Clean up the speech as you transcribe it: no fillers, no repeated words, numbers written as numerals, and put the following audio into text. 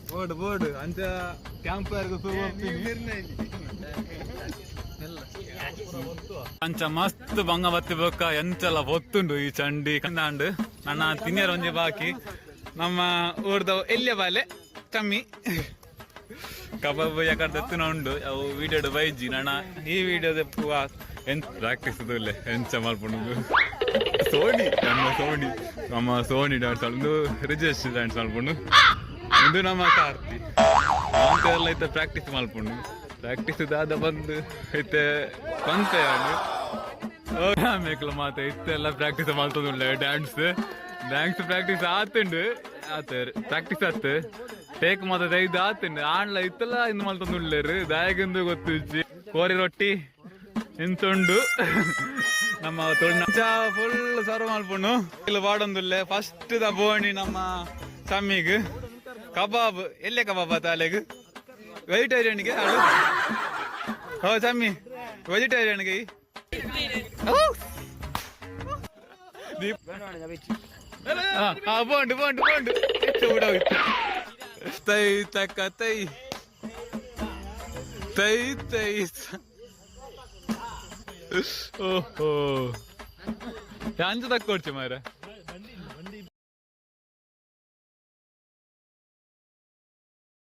board board ಅಂಚ camp ಅಂಚ ಮಸ್ತ್ ಬಂಗ ಬತ್ತಿ ಬೋಕ ಎಂಚೆಲ್ಲ ಒತ್ತುಂಡು ಈ ಚಂಡಿ ಕಂದಾಂಡು ನನ್ನ ತಿನ್ಯರ ಒಂಜಿ ಬಾಕಿ ನಮ್ಮ ಊರ್ದ ಎಲ್ಲಿಯ ಬಾಲೆ ಕಮ್ಮಿ ಕಬಾಬ್ ಯಾಕಂದ್ರೆ ಎತ್ತಿನ ಉಂಡು ಅವು ವಿಡಿಯೋ ಬೈಜಿ ನನ್ನ ಈ ವಿಡಿಯೋದ ಎಂತ ಪ್ರಾಕ್ಟೀಸ್ ಇಲ್ಲ ಎಂಚ ಮಲ್ಪುಂಡು ಸೋನಿ ನಮ್ಮ ಸೋನಿ ಡ್ಯಾನ್ಸ್ ಒಂದು ರಿಜೇಶ್ ಡ್ಯಾನ್ಸ್ ಮಲ್ಪುಂಡು ಇದು ನಮ್ಮ ಕಾರ್ತಿ ಎಲ್ಲ ಐತೆ ಪ್ರಾಕ್ಟೀಸ್ ಮಲ್ಪುಂಡು ಪ್ರಾಕ್ಟೀಸ್ ದಾದ ಬಂದು ಐತೆ ಕೊಂತೆ ಮೇಕಲ ಮಾತ ಇತ್ತೆಲ್ಲ ಪ್ರಾಕ್ಟೀಸ್ ಮಲ್ತದುಲ್ಲ ಡ್ಯಾನ್ಸ್ ಪ್ರಾಕ್ಟೀಸ್ ಆತುಂಡು ಪ್ರಾಕ್ಟೀಸ್ ಆತು ಟೇಕ್ ಮಾತ ಇದು ಆತುಂಡು ಆಣ್ಲ ಇತ್ತೆಲ್ಲ ಇನ್ನು ಮಲ್ತದುಳ್ಳೇರು ದಾಯಗಂದು ಗೊತ್ತಿಚ್ಚಿ ಕೋರಿ ರೊಟ್ಟಿ ಇಂತುಂಡು ನಮ್ಮ ತೊಂಡ ಫುಲ್ ಸರ್ವ್ ಮಲ್ಪುಂಡು ಇಲ್ಲಿ ಬಾಡೊಂದುಲ್ಲೆ ಫಸ್ಟ್ ದ ಬೋಣಿ ನಮ್ಮ ಸಮ್ಮಿಗ್ ಕಬಾಬ್ ಎಲ್ಲೇ ಕಬಾಬ್ ತಾಲೆಗ್ ವೆಜಿಟೇರಿಯನ್ಗೆ ಹೋ ಸಮ್ಮಿ ವೆಜಿಟೇರಿಯನ್ಗೆ ಬೋಂಡು ಬೋಂಡು ಬೋಂಡು ತೈ ತಕ್ಕ ತೈ ತೈ ತೈ ಓಹೋ ಅಂಚ ತಕ್ಕೊಡ್ಚಿ ಮಾರ